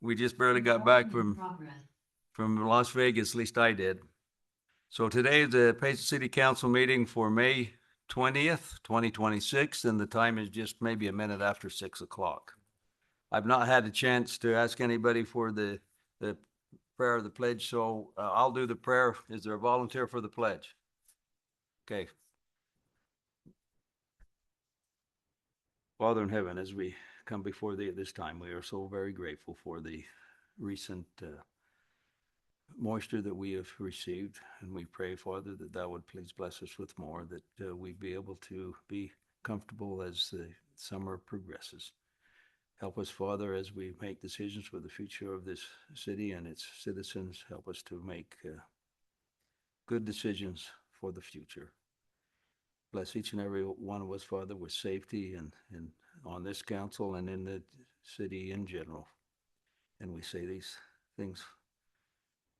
We just barely got back from Las Vegas, at least I did. So today is the Payson City Council meeting for May 20th, 2026, and the time is just maybe a minute after 6 o'clock. I've not had a chance to ask anybody for the prayer of the pledge, so I'll do the prayer. Is there a volunteer for the pledge? Okay. Father in heaven, as we come before thee at this time, we are so very grateful for the recent moisture that we have received, and we pray, Father, that thou would please bless us with more, that we'd be able to be comfortable as the summer progresses. Help us, Father, as we make decisions for the future of this city and its citizens. Help us to make good decisions for the future. Bless each and every one of us, Father, with safety and on this council and in the city in general. And we say these things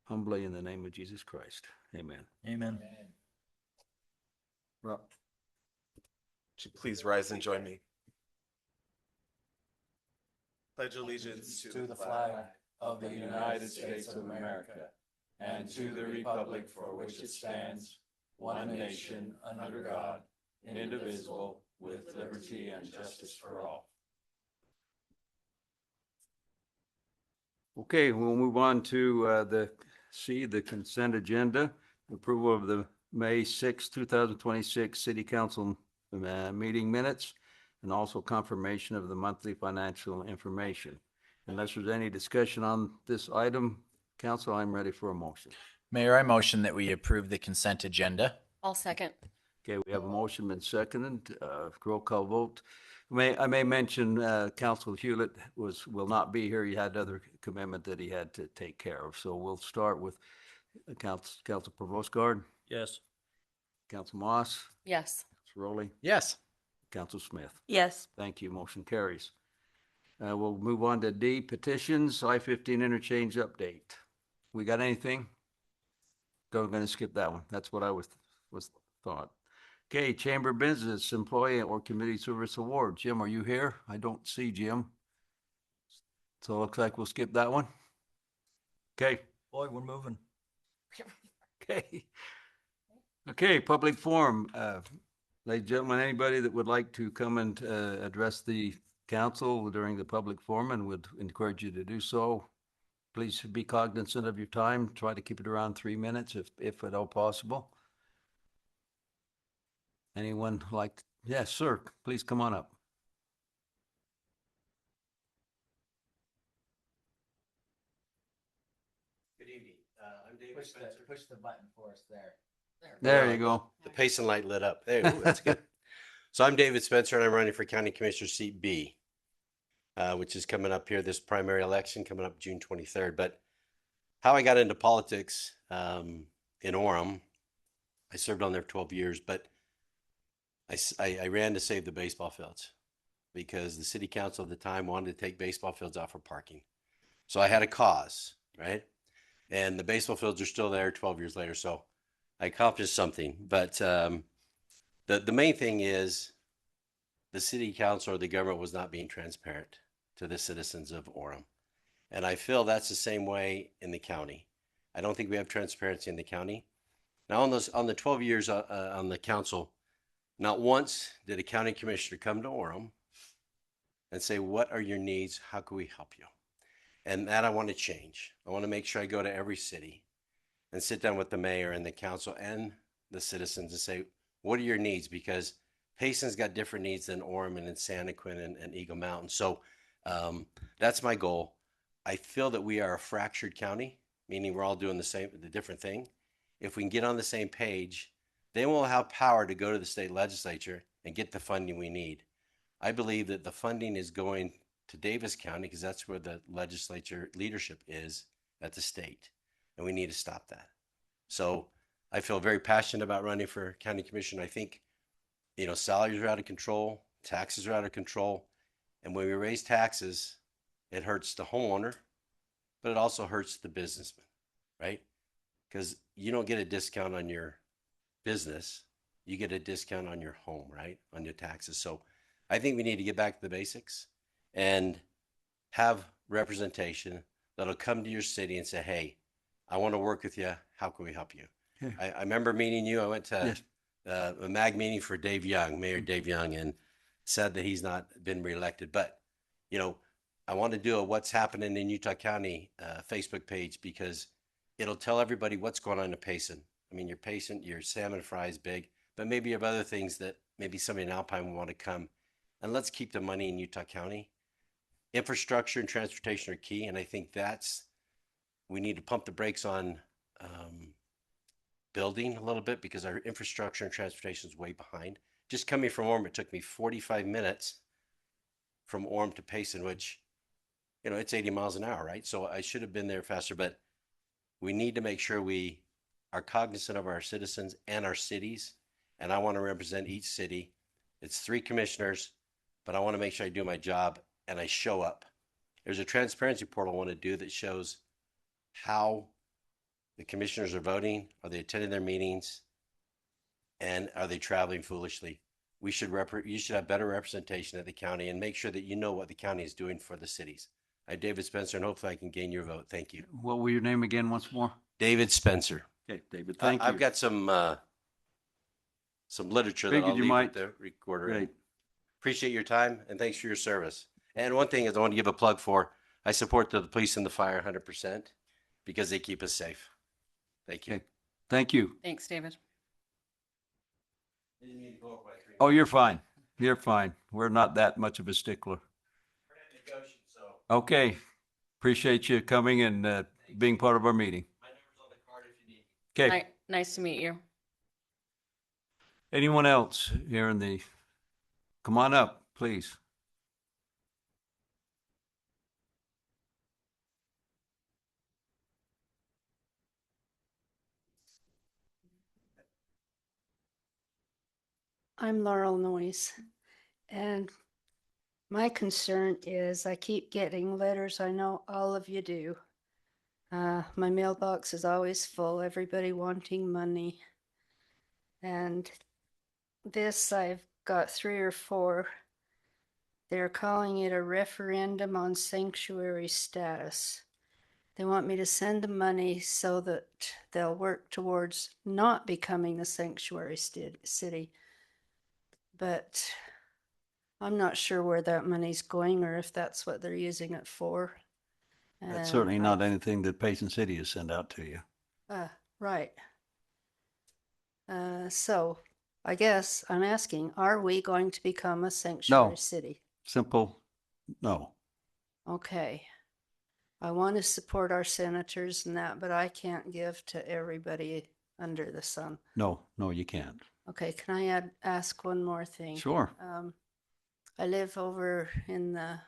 humbly in the name of Jesus Christ. Amen. Amen. Rob, would you please rise and join me? Pledge allegiance To the flag of the United States of America and to the republic for which it stands, one nation, under God, indivisible, with liberty and justice for all. Okay, we'll move on to the consent agenda, approval of the May 6, 2026 City Council meeting minutes, and also confirmation of the monthly financial information. Unless there's any discussion on this item, Council, I'm ready for a motion. Mayor, I motion that we approve the consent agenda. I'll second. Okay, we have a motion and seconded, roll call vote. I may mention, Council Hewlett will not be here. He had other commitment that he had to take care of. So we'll start with Council Provost Guard, Yes. Council Moss, Yes. Council Rowley, Yes. Council Smith. Yes. Thank you. Motion carries. We'll move on to D, petitions, I-15 interchange update. We got anything? I'm going to skip that one. That's what I was thought. Okay, Chamber Business Employee or Community Service Award. Jim, are you here? I don't see Jim. So it looks like we'll skip that one. Okay. Boy, we're moving. Okay. Okay, public forum. Ladies and gentlemen, anybody that would like to come and address the council during the public forum, and would encourage you to do so. Please be cognizant of your time. Try to keep it around 3 minutes if at all possible. Anyone like, yes, sir, please come on up. Good evening. I'm David Spencer. Push the button for us there. There you go. The Payson light lit up. There, ooh, that's good. So I'm David Spencer, and I'm running for County Commissioner seat B, which is coming up here, this primary election coming up June 23rd. But how I got into politics in Orem, I served on there 12 years, but I ran to save the baseball fields because the city council at the time wanted to take baseball fields out for parking. So I had a cause, right? And the baseball fields are still there 12 years later. So I accomplished something. But the main thing is the city council or the government was not being transparent to the citizens of Orem. And I feel that's the same way in the county. I don't think we have transparency in the county. Now on the 12 years on the council, not once did a county commissioner come to Orem and say, what are your needs? How can we help you? And that I want to change. I want to make sure I go to every city and sit down with the mayor and the council and the citizens and say, what are your needs? Because Payson's got different needs than Orem and in Santaquin and Eagle Mountain. So that's my goal. I feel that we are a fractured county, meaning we're all doing the different thing. If we can get on the same page, then we'll have power to go to the state legislature and get the funding we need. I believe that the funding is going to Davis County because that's where the legislature leadership is at the state. And we need to stop that. So I feel very passionate about running for county commission. I think, salaries are out of control, taxes are out of control. And when we raise taxes, it hurts the homeowner, but it also hurts the businessman, right? Because you don't get a discount on your business, you get a discount on your home, right? On your taxes. So I think we need to get back to the basics and have representation that'll come to your city and say, hey, I want to work with you. How can we help you? Okay. I remember meeting you. I went to Yes. a MAG meeting for Dave Young, Mayor Dave Young, and said that he's not been reelected. But, you know, I want to do a What's Happening in Utah County Facebook page because it'll tell everybody what's going on in Payson. I mean, your salmon fry is big, but maybe you have other things that maybe somebody in Alpine will want to come. And let's keep the money in Utah County. Infrastructure and transportation are key. And I think we need to pump the brakes on building a little bit because our infrastructure and transportation is way behind. Just coming from Orem, it took me 45 minutes from Orem to Payson, which, you know, it's 80 miles an hour, right? So I should have been there faster, but we need to make sure we are cognizant of our citizens and our cities. And I want to represent each city. It's 3 commissioners, but I want to make sure I do my job and I show up. There's a transparency portal I want to do that shows how the commissioners are voting. Are they attending their meetings? And are they traveling foolishly? You should have better representation at the county and make sure that you know what the county is doing for the cities. I'm David Spencer, and hopefully I can gain your vote. Thank you. What was your name again once more? David Spencer. Okay, David, thank you. I've got some literature that Figured I'll you leave might. with the recorder. Great. Appreciate your time and thanks for your service. And one thing is I want to give a plug for, I support the police and the fire 100% because they keep us safe. Thank you. Okay. Thank you. Thanks, David. Oh, you're fine. You're fine. We're not that much of a stickler. Okay. Appreciate you coming and being part of our meeting. Okay. Nice to meet you. Anyone else here in the, come on up, please. I'm Laurel Noyes, and my concern is I keep getting letters. I know all of you do. My mailbox is always full, everybody wanting money. And this, I've got 3 or 4. They're calling it a referendum on sanctuary status. They want me to send them money so that they'll work towards not becoming a sanctuary city. But I'm not sure where that money's going or if that's what they're using it for. That's And certainly not anything that Payson City has sent out to you. Right. So I guess I'm asking, are we going to become a sanctuary city? Simple, no. Okay. I want to support our senators and that, but I can't give to everybody under the sun. No, you can't. Okay, can I ask one more thing? Sure. I live over in the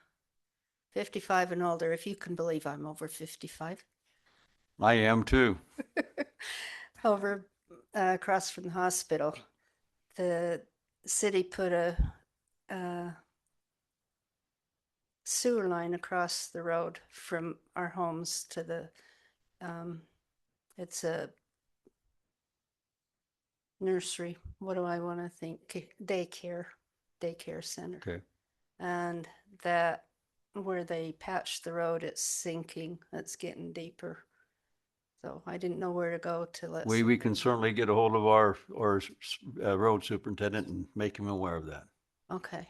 55 and older, if you can believe I'm over 55. I am too. Over across from the hospital. The city put a sewer line across the road from our homes to the, it's a nursery. What do I want to think? Daycare center. Okay. And that where they patched the road, it's sinking. It's getting deeper. So I didn't know where to go to let. We can certainly get a hold of our road superintendent and make him aware of that. Okay.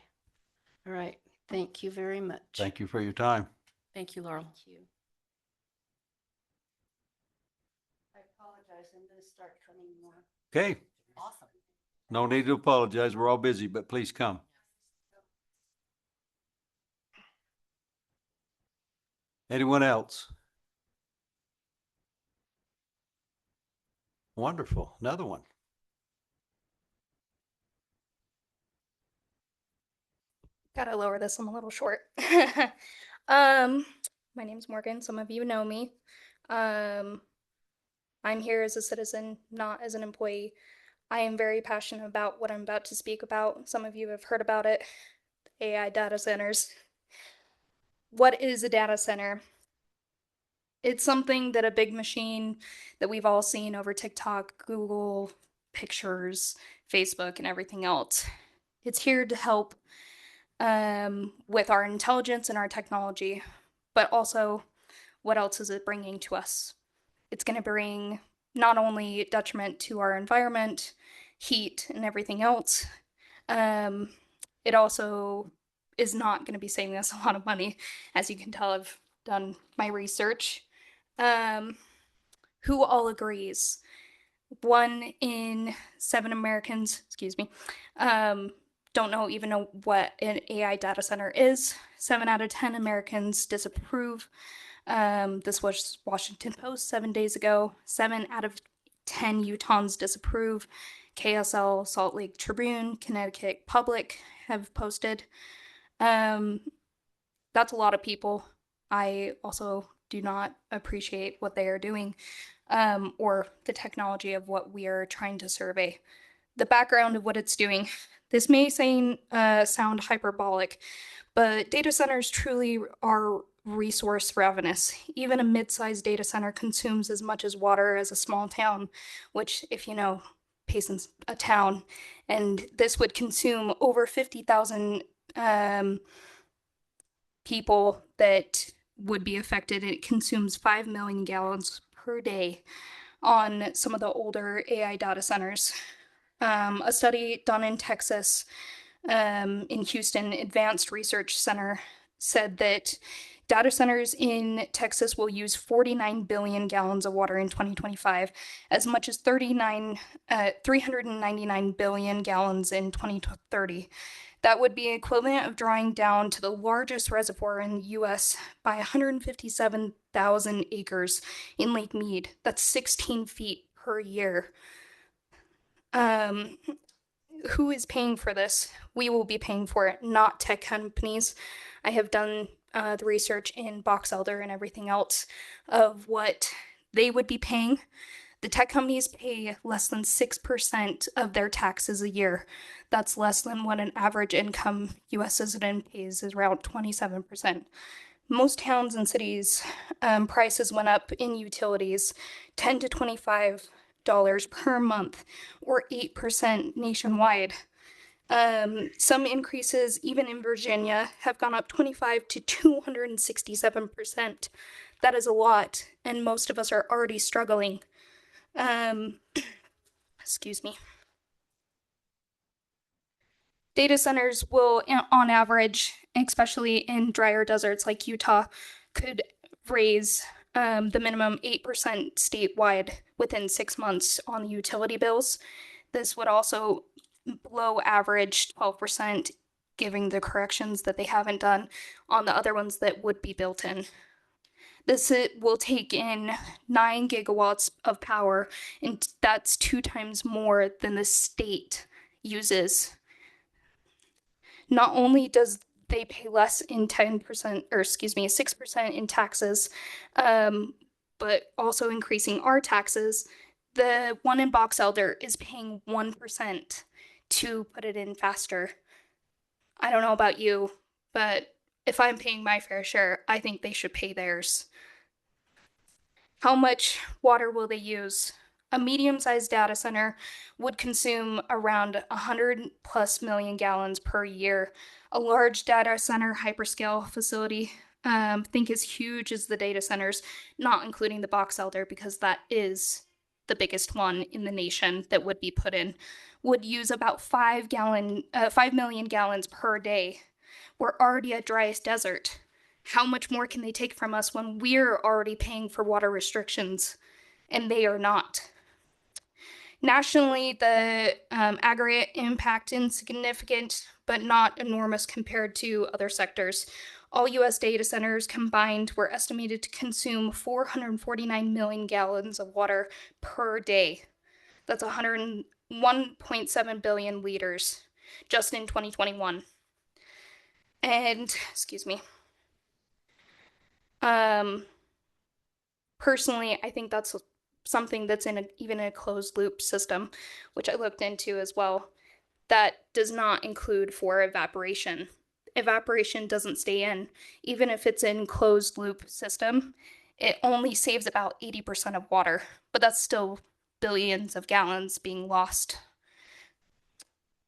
All right. Thank you very much. Thank you for your time. Thank you, Laurel. Thank you. I apologize. I'm going to start coming more. Okay. Awesome. No need to apologize. We're all busy, but please come. Anyone else? Wonderful. Another one. Gotta lower this. I'm a little short. My name's Morgan. Some of you know me. I'm here as a citizen, not as an employee. I am very passionate about what I'm about to speak about. Some of you have heard about it. AI data centers. What is a data center? It's something that a big machine that we've all seen over TikTok, Google, pictures, Facebook, and everything else. It's here to help with our intelligence and our technology. but also what else is it bringing to us? It's going to bring not only detriment to our environment, heat, and everything else, it also is not going to be saving us a lot of money. As you can tell, I've done my research. Who all agrees? 1 in 7 Americans, excuse me, don't even know what an AI data center is. 7 out of 10 Americans disapprove. This was Washington Post 7 days ago. 7 out of 10 Utahns disapprove. KSL, Salt Lake Tribune, Connecticut Public have posted. That's a lot of people. I also do not appreciate what they are doing, or the technology of what we are trying to survey. The background of what it's doing. This may sound hyperbolic, but data centers truly are resource ravenous. Even a mid-sized data center consumes as much as water as a small town, which, if you know, Payson's a town, and this would consume over 50,000 people that would be affected. It consumes 5 million gallons per day on some of the older AI data centers. A study done in Texas, in Houston Advanced Research Center, said that data centers in Texas will use 49 billion gallons of water in 2025, as much as 399 billion gallons in 2030. That would be equivalent of drawing down to the largest reservoir in the US by 157,000 acres in Lake Mead. That's 16 feet per year. Who is paying for this? We will be paying for it, not tech companies. I have done the research in Box Elder and everything else of what they would be paying. The tech companies pay less than 6% of their taxes a year. That's less than what an average income US citizen pays, is around 27%. Most towns and cities, prices went up in utilities $10 to $25 per month, or 8% nationwide. Some increases, even in Virginia, have gone up 25 to 267%. That is a lot, and most of us are already struggling. Excuse me. Data centers will, on average, especially in drier deserts like Utah, could raise the minimum 8% statewide within 6 months on the utility bills. This would also below average 12%, giving the corrections that they haven't done on the other ones that would be built in. This will take in 9 gigawatts of power, and that's 2 times more than the state uses. Not only does they pay less in 10%, or excuse me, 6% in taxes, but also increasing our taxes. The one in Box Elder is paying 1% to put it in faster. I don't know about you, but if I'm paying my fair share, I think they should pay theirs. How much water will they use? A medium-sized data center would consume around 100 plus million gallons per year. A large data center hyperscale facility, think as huge as the data centers, not including the Box Elder, because that is the biggest one in the nation that would be put in, would use about 5 million gallons per day. We're already a driest desert. How much more can they take from us when we're already paying for water restrictions and they are not? Nationally, the aggregate impact insignificant, but not enormous compared to other sectors. All US data centers combined were estimated to consume 449 million gallons of water per day. That's 101.7 billion liters just in 2021. And, excuse me. Personally, I think that's something that's in even a closed loop system, which I looked into as well. That does not include for evaporation. Evaporation doesn't stay in. Even if it's in closed loop system, it only saves about 80% of water, but that's still billions of gallons being lost.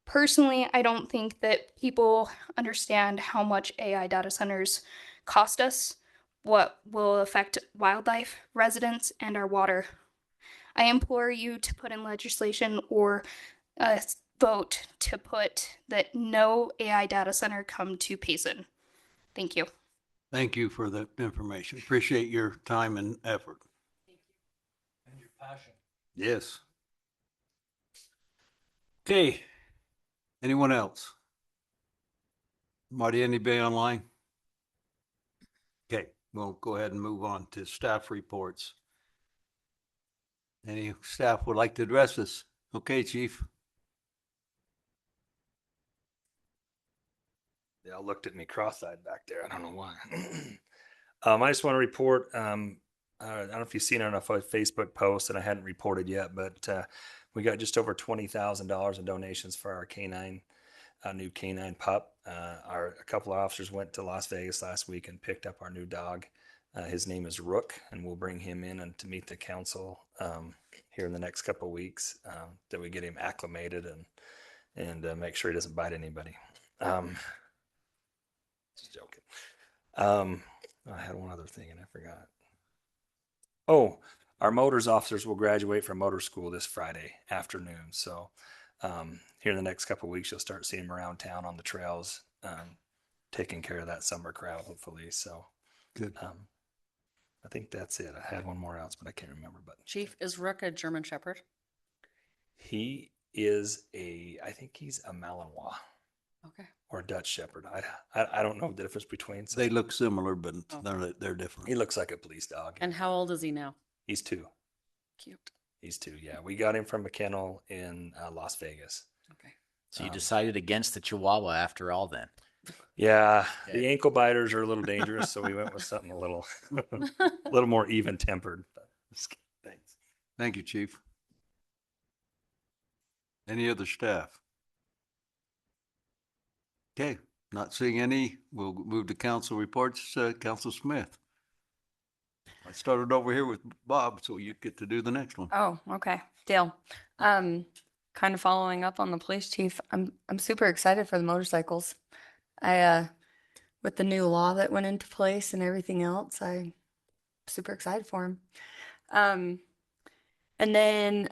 Personally, I don't think that people understand how much AI data centers cost us what will affect wildlife, residents, and our water. I implore you to put in legislation or a vote to put that no AI data center come to Payson. Thank you. Thank you for the information. Appreciate your time and effort. And your passion. Yes. Okay. Anyone else? Marty, anybody online? Okay, we'll go ahead and move on to staff reports. Any staff would like to address us? Okay, Chief. They all looked at me cross-eyed back there. I don't know why. I just want to report. I don't know if you've seen it on a Facebook post, and I hadn't reported yet, but we got just over $20,000 in donations for our canine, new canine pup. A couple of officers went to Las Vegas last week and picked up our new dog. His name is Rook, and we'll bring him in and to meet the council here in the next couple of weeks. That we get him acclimated and make sure he doesn't bite anybody. Just joking. I had one other thing and I forgot. Oh, our motors officers will graduate from motor school this Friday afternoon. So here in the next couple of weeks, you'll start seeing them around town on the trails, taking care of that summer crowd, hopefully. So Good. I think that's it. I had one more else, but I can't remember. But Chief, is Rook a German Shepherd? he is I think he's a Malinois Okay. or a Dutch Shepherd. I don't know the difference between. So They look similar, but Oh. they're different. he looks like a police dog. And how old is he now? He's 2. Cute. He's 2. Yeah, we got him from a kennel in Las Vegas. Okay. So you decided against the Chihuahua after all then? Yeah, the Okay. ankle biters are a little dangerous, so we went with something a little more even tempered. Thanks. Thank you, Chief. Any other staff? Okay, not seeing any. We'll move to council reports. Council Smith. I started over here with Bob, so you get to do the next one. Oh, okay. Deal. Kind of following up on the police chief. I'm super excited for the motorcycles. With the new law that went into place and everything else, I'm super excited for him. And then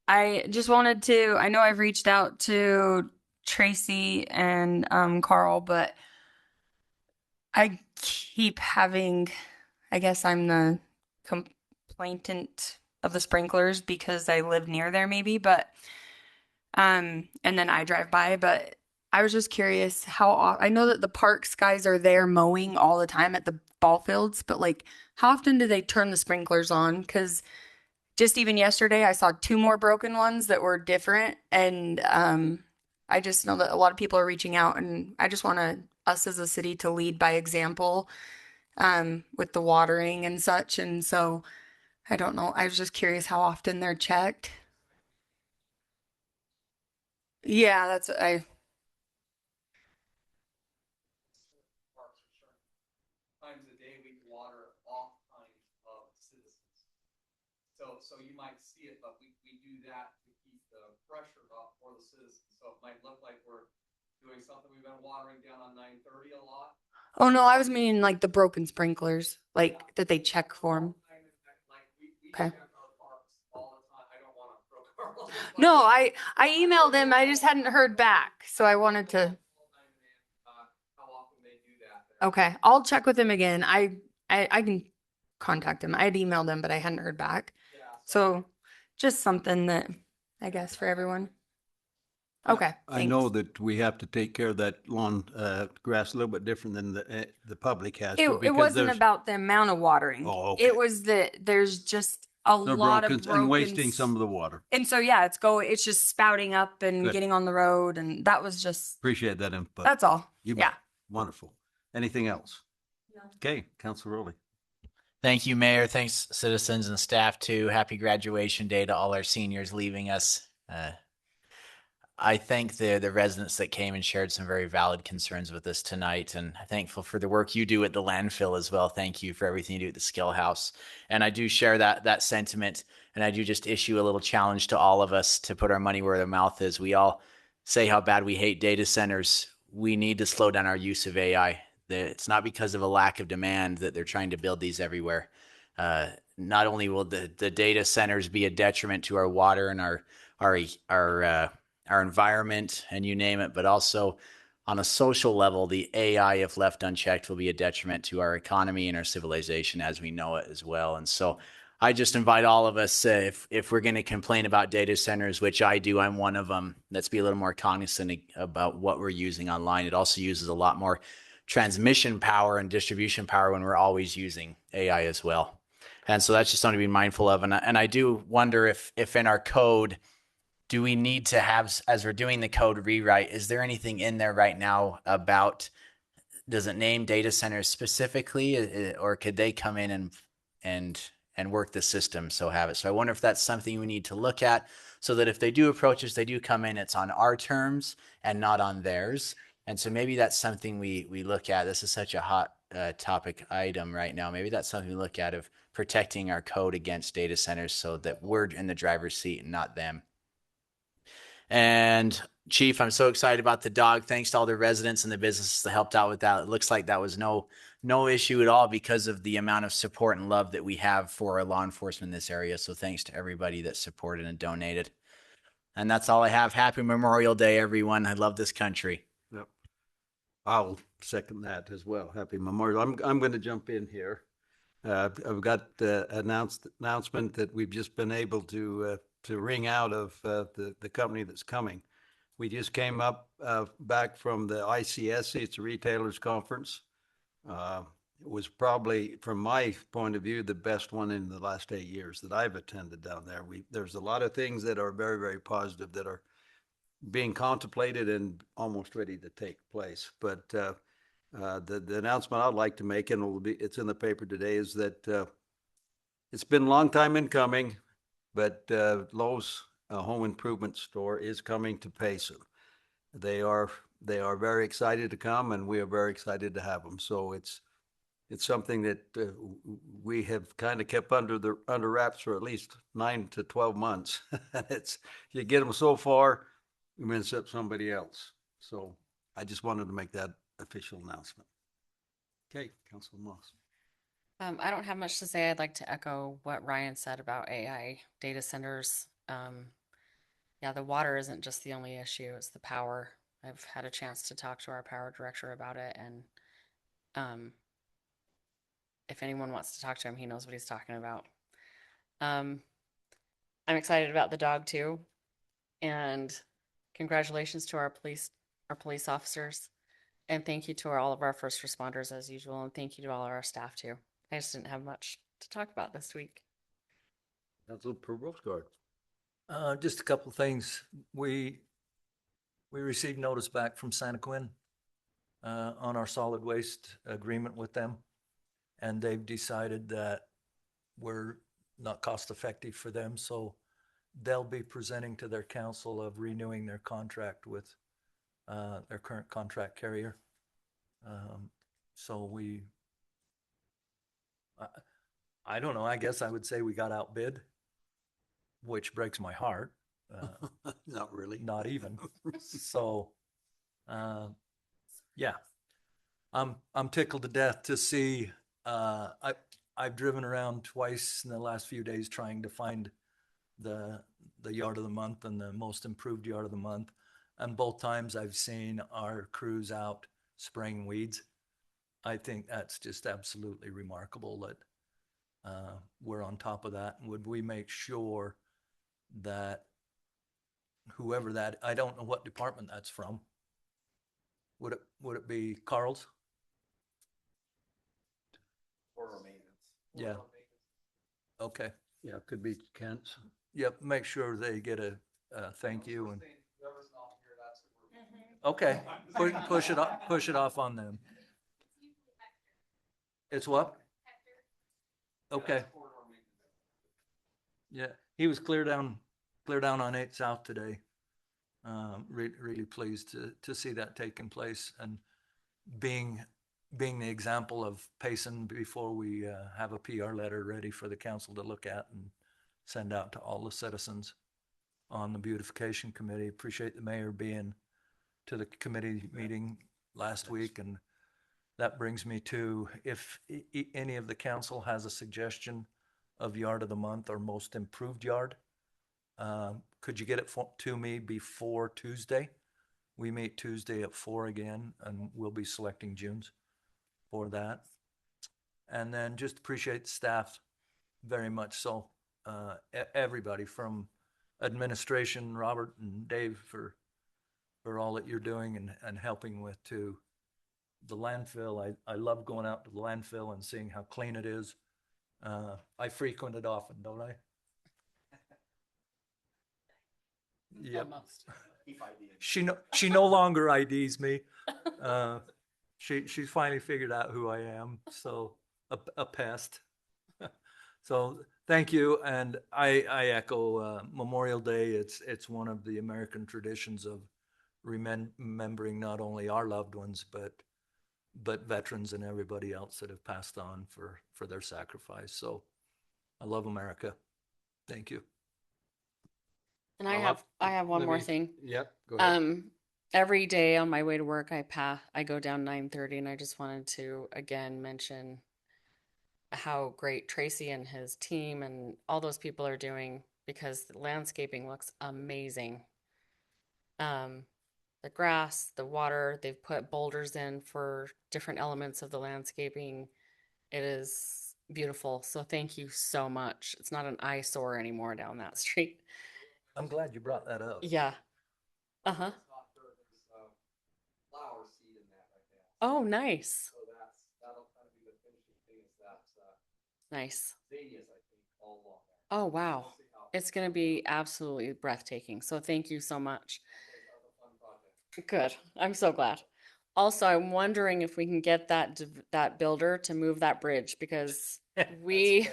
I just wanted to, I know I've reached out to Tracy and Carl, but I keep having, I guess I'm the complainant of the sprinklers because I live near there maybe, but and then I drive by, but I was just curious how I know that the parks guys are there mowing all the time at the ball fields, but like how often do they turn the sprinklers on? Because just even yesterday I saw 2 more broken ones that were different, and I just know that a lot of people are reaching out, and I just want us as a city to lead by example with the watering and such. And so I don't know. I was just curious how often they're checked. Yeah, that's Times a day we water all kinds of citizens. So you might see it, but we do that to keep the pressure up for the citizens. So it might look like we're doing something. We've been watering down on 930 a lot. Oh no, I was meaning like the broken sprinklers, like that they check for them. Like we Okay. check our parks all the time. I don't want to throw Carlos. No, I emailed them. I just hadn't heard back, so I wanted to. How often they do that. Okay, I'll check with him again. I can contact him. I had emailed him, but I hadn't heard back. Yeah. So just something that I guess for everyone. Okay. I know that we have to take care of that lawn grass a little bit different than the public has. It to, because wasn't there's- about the amount of watering. Oh, okay. It was that there's just a they're lot broken of broken and wasting some of the water. And so yeah, it's just spouting up and Good. getting on the road, and that was just Appreciate that input. that's all. You Yeah. bet. Wonderful. Anything else? No. Okay, Council Rowley. Thank you, Mayor. Thanks, citizens and staff too. Happy graduation day to all our seniors leaving us. I thank the residents that came and shared some very valid concerns with us tonight, and I'm thankful for the work you do at the landfill as well. Thank you for everything you do at the Skill House. And I do share that sentiment, and I do just issue a little challenge to all of us to put our money where their mouth is. We all say how bad we hate data centers. We need to slow down our use of AI. It's not because of a lack of demand that they're trying to build these everywhere. Not only will the data centers be a detriment to our water and our our environment and you name it, but also on a social level, the AI, if left unchecked, will be a detriment to our economy and our civilization as we know it as well. And so I just invite all of us, if we're going to complain about data centers, which I do, I'm one of them, let's be a little more cognizant about what we're using online. It also uses a lot more transmission power and distribution power when we're always using AI as well. And so that's just something to be mindful of. And I do wonder if in our code, do we need to have, as we're doing the code rewrite, is there anything in there right now about, does it name data centers specifically, or could they come in and work the system, so have it? So I wonder if that's something we need to look at, so that if they do approach us, they do come in, it's on our terms and not on theirs. And so maybe that's something we look at. This is such a hot topic item right now. Maybe that's something we look at, of protecting our code against data centers so that we're in the driver's seat and not them. And Chief, I'm so excited about the dog. Thanks to all the residents and the businesses that helped out with that. It looks like that was no issue at all because of the amount of support and love that we have for our law enforcement in this area. So thanks to everybody that supported and donated. And that's all I have. Happy Memorial Day, everyone. I love this country. Yep. I'll second that as well. Happy Memorial. I'm going to jump in here. I've got the announcement that we've just been able to wring out of the company that's coming. We just came up back from the ICSC, it's a retailers conference. It was probably, from my point of view, the best one in the last 8 years that I've attended down there. There's a lot of things that are very, very positive that are being contemplated and almost ready to take place. But the announcement I'd like to make, and it's in the paper today, is that it's been a long time in coming, but Lowe's Home Improvement Store is coming to Payson. They are very excited to come, and we are very excited to have them. So it's something that we have kind of kept under wraps for at least 9 to 12 months. It's, you get them so far, we mess up somebody else. So I just wanted to make that official announcement. Okay, Councilman Moss. I don't have much to say. I'd like to echo what Ryan said about AI data centers. Yeah, the water isn't just the only issue, it's the power. I've had a chance to talk to our power director about it, and if anyone wants to talk to him, he knows what he's talking about. I'm excited about the dog too, and congratulations to our police officers, and thank you to all of our first responders as usual, and thank you to all of our staff too. I just didn't have much to talk about this week. Councilor Provost. Just a couple of things. We received notice back from Santa Quin on our solid waste agreement with them, and they've decided that we're not cost effective for them, so they'll be presenting to their council of renewing their contract with their current contract carrier. So I don't know, I guess I would say we got outbid, which breaks my heart. Not really. Not even. So, yeah, I'm tickled to death to see. I've driven around twice in the last few days trying to find the yard of the month and the most improved yard of the month, and both times I've seen our crews out spraying weeds. I think that's just absolutely remarkable that we're on top of that. And would we make sure that whoever that, I don't know what department that's from. Would it be Carl's? Yeah. Okay. Yeah, it could be Kent's. Yep. Make sure they get a thank you. And okay, push it off on them. It's what? Okay. Yeah, he was clear down on 8 South today. Really pleased to see that taking place, and being the example of Payson before we have a PR letter ready for the council to look at and send out to all the citizens on the beautification committee. Appreciate the mayor being to the committee meeting last week and that brings me to if any of the council has a suggestion of yard of the month or most improved yard, could you get it to me before Tuesday? We meet Tuesday at 4 again, and we'll be selecting June's for that. And then just appreciate the staff very much so. Everybody from administration, Robert and Dave, for all that you're doing and helping with to the landfill. I love going out to the landfill and seeing how clean it is. I frequent it often, don't I? Yep. She no longer IDs me. She finally figured out who I am. So a pest. So thank you, and I echo Memorial Day. It's one of the American traditions of remembering not only our loved ones but veterans and everybody else that have passed on for their sacrifice. So I love America. Thank you. And I have one Let more me- thing. Yep, go ahead. Every day on my way to work, I go down 9:30, and I just wanted to again mention how great Tracy and his team and all those people are doing, because the landscaping looks amazing. The grass, the water, they've put boulders in for different elements of the landscaping. It is beautiful. So thank you so much. It's not an eyesore anymore down that street. I'm glad you brought that up. Yeah. Uh-huh. Oh, nice. Nice. Oh, wow. It's going to be absolutely breathtaking. So thank you so much. Good. I'm so glad. Also, I'm wondering if we can get that builder to move that bridge, because we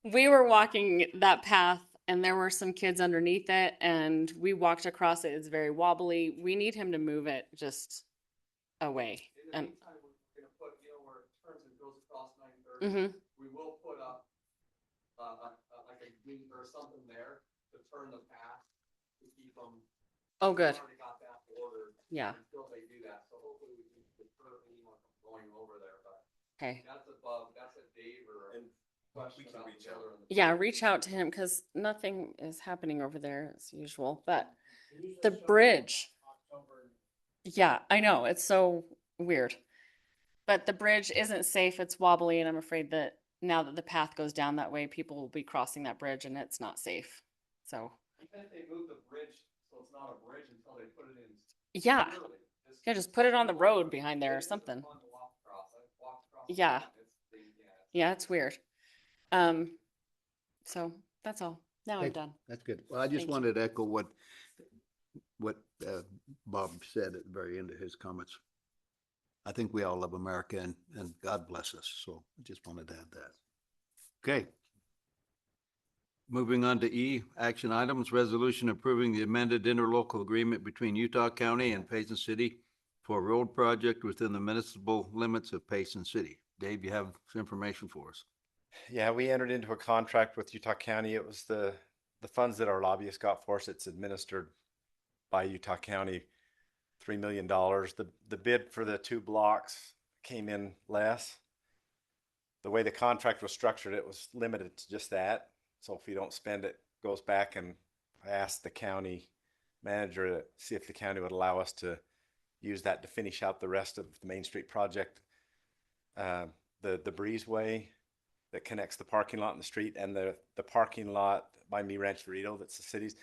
we were walking that path and there were some kids underneath it, and we walked across it. It's very wobbly. We need him to move it just away. And Mhm. We will put up like a gate or something there to turn the path to keep them. Oh, good. Already got that ordered. Yeah. Until they do that, so hopefully we can deter anyone from going over there. But Okay. that's a Dave or a question about the other. Yeah, reach out to him, because nothing is happening over there as usual. But the bridge. Yeah, I know. It's so weird. But the bridge isn't safe. It's wobbly, and I'm afraid that now that the path goes down that way, people will be crossing that bridge, and it's not safe. So, Even if they move the bridge, so it's not a bridge until they put it in. yeah. Literally, Yeah, just put it on the road behind there or something. Fun to walk across. I walked across. Yeah. Yeah. Yeah, it's weird. So that's all. Now I'm done. That's good. Well, I just Thank you. wanted to echo what Bob said at the very end of his comments. I think we all love America, and God bless us. So I just wanted to add that. Okay. Moving on to E, action items, resolution approving the amended interlocal agreement between Utah County and Payson City for a road project within the municipal limits of Payson City. Dave, you have some information for us? Yeah, we entered into a contract with Utah County. It was the funds that our lobbyist got for us. It's administered by Utah County, $3 million. The bid for the 2 blocks came in less. The way the contract was structured, it was limited to just that. So if we don't spend it, it goes back, and I asked the county manager to see if the county would allow us to use that to finish out the rest of the Main Street project. The breezeway that connects the parking lot and the street, and the parking lot by Mi Rancherito, that's the city's.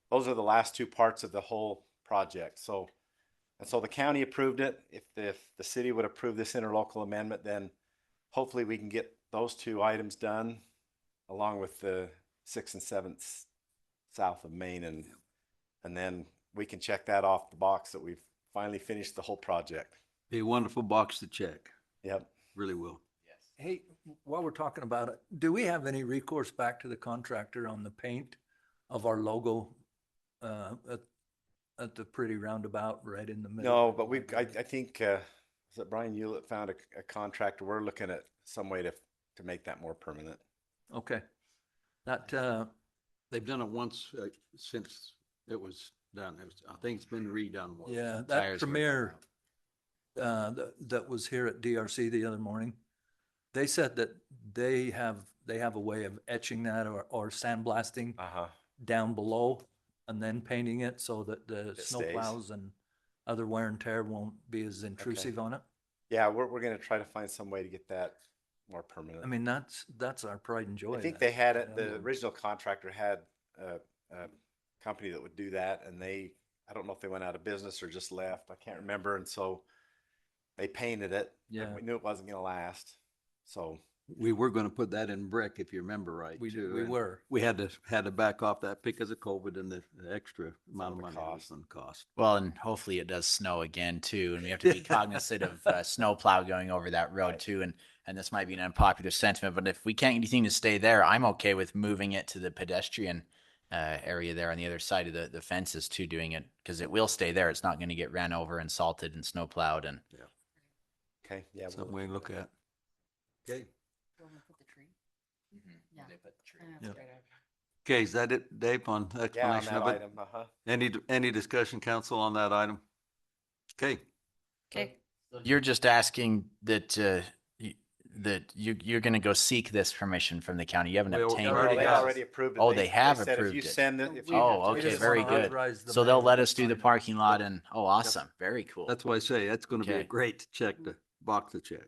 Those are the last 2 parts of the whole project. So the county approved it. If the city would approve this interlocal amendment, then hopefully we can get those 2 items done, along with the 6th and 7th south of Main, and then we can check that off the box that we've finally finished the whole project. Be a wonderful box to check. Yep. Really will. Hey, while we're talking about it, do we have any recourse back to the contractor on the paint of our logo at the pretty roundabout right in the middle? No, but I think is it Brian Hewlett found a contractor. We're looking at some way to make that more permanent. Okay. That They've done it once since it was done. I think it's been redone once. yeah, Tires that were Premier down. that was here at DRC the other morning, they said that they have a way of etching that or sandblasting Uh-huh. down below and then painting it so that the It snow stays. plows and other wear and tear won't be as intrusive on it. Yeah, we're gonna try to find some way to get that more permanent. I mean, that's our pride and joy. I think that- they had that it, the emblem. original contractor had a company that would do that, and I don't know if they went out of business or just left, I can't remember, and so they painted it. Yeah. We knew it wasn't gonna last, so. We were going to put that in brick, if you remember right, We too. we and were. We had to back off that because of COVID and the extra amount of the money it was cost. on cost. Well, and hopefully it does snow again too, and we have to be cognizant of snowplow going over that road Right. too. And this might be an unpopular sentiment, but if we can't get anything to stay there, I'm okay with moving it to the pedestrian area there on the other side of the fences too, doing it because it will stay there. It's not going to get ran over and salted and snowplowed. And Okay, yeah. Something we look at. Okay. Yeah. Yeah. Okay, is that it, Dave, on Yeah, on explanation that of it? item, uh-huh. Any discussion, council, on that item? Okay, Okay. you're just asking that you're going to go seek this permission from the county. You haven't We al- obtained No, already it. they have. already approved it. Oh, they have said if approved you it. send it, if you. Oh, We okay, just very wanna good. authorize the So they'll mayor let to us do the sign it. parking lot, and oh, awesome, very cool. that's why I say it's going to be a Okay. great check to box the check.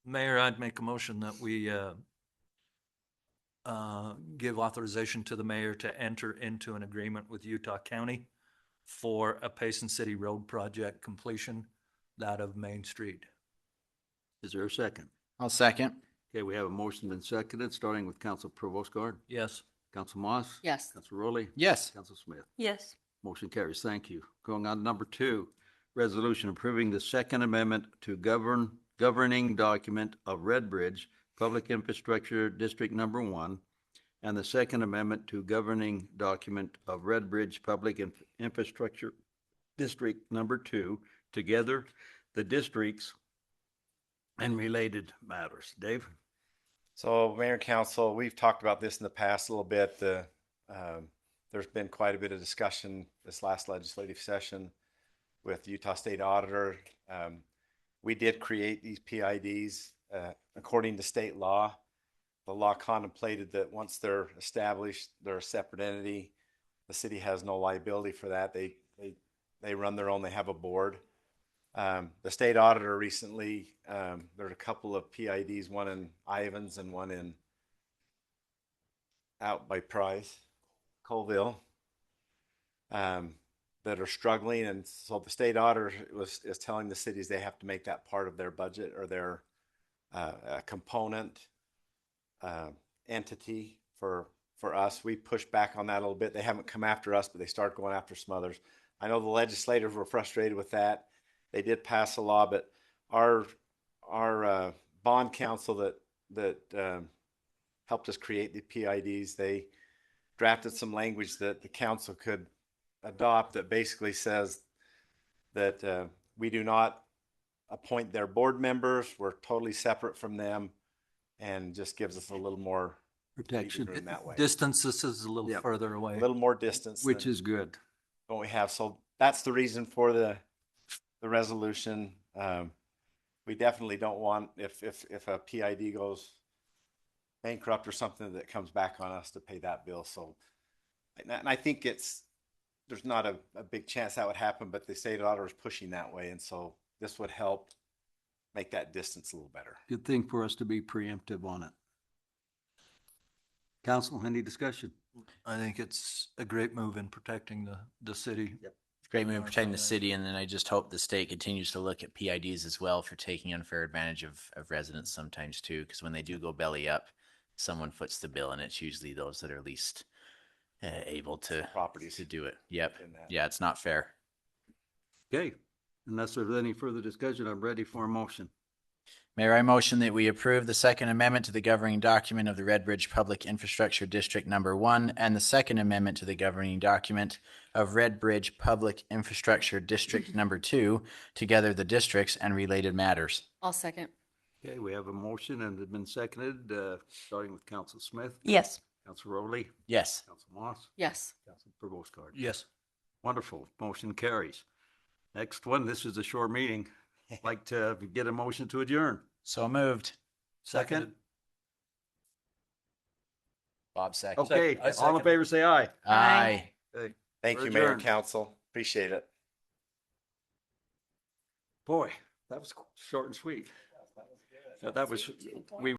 Mayor, I'd make a motion that we give authorization to the mayor to enter into an agreement with Utah County for a Payson City Road project completion, that of Main Street. Is there a second? I'll second. Okay, we have a motion and seconded, starting with Council Provost Guard, Yes. Council Moss. Yes. Council Rowley. Yes. Council Smith. Yes. Motion carries. Thank you. Going on to number 2, resolution approving the Second Amendment to governing document of Red Bridge Public Infrastructure District Number 1 and the Second Amendment to governing document of Red Bridge Public Infrastructure District Number 2, together the districts and related matters. Dave? So Mayor and Council, we've talked about this in the past a little bit. There's been quite a bit of discussion this last legislative session with the Utah State Auditor. We did create these PIDs according to state law. The law contemplated that once they're established, they're a separate entity. The city has no liability for that. They run their own. They have a board. The state auditor recently, there's a couple of PIDs, one in Ivans and one in out by Price, Colville, that are struggling. And so the state auditor is telling the cities they have to make that part of their budget or their component entity for us. We pushed back on that a little bit. They haven't come after us, but they start going after some others. I know the legislators were frustrated with that. They did pass a law, but our bond council that helped us create the PIDs, they drafted some language that the council could adopt that basically says that we do not appoint their board members. We're totally separate from them, and just gives us a little more Protection, breathing room that way. Distance, this is a little Yep. further away. A little more distance, which than is good. what we have. So that's the reason for the resolution. We definitely don't want, if a PID goes bankrupt or something, that comes back on us to pay that bill. So, and I think there's not a big chance that would happen, but the state auditor is pushing that way. And so this would help make that distance a little better. Good thing for us to be preemptive on it. Council, any discussion? I think it's a great move in protecting the city. Great move Learn protecting from the that. city, and then I just hope the state continues to look at PIDs as well for taking unfair advantage of residents sometimes too, because when they do go belly up, someone foots the bill, and it's usually those that are least able to Properties. to do it. Yep. in that. Yeah, it's not fair. Okay, unless there's any further discussion, I'm ready for a motion. Mayor, I motion that we approve the Second Amendment to the governing document of the Red Bridge Public Infrastructure District Number 1 and the Second Amendment to the governing document of Red Bridge Public Infrastructure District Number 2, together the districts and related matters. I'll second. Okay, we have a motion and it's been seconded, starting with Council Smith, Yes. Council Rowley, Yes. Council Moss, Yes. Council Provost Guard. Yes. Wonderful. Motion carries. Next one, this is a short meeting. Like to get a motion to adjourn. So moved. Second? Bob second. Okay, I all in second. favor, say aye. Aye. Okay. Thank We're you, Mayor and adjourned. Council. Appreciate it. Boy, that was short and sweet. That was, we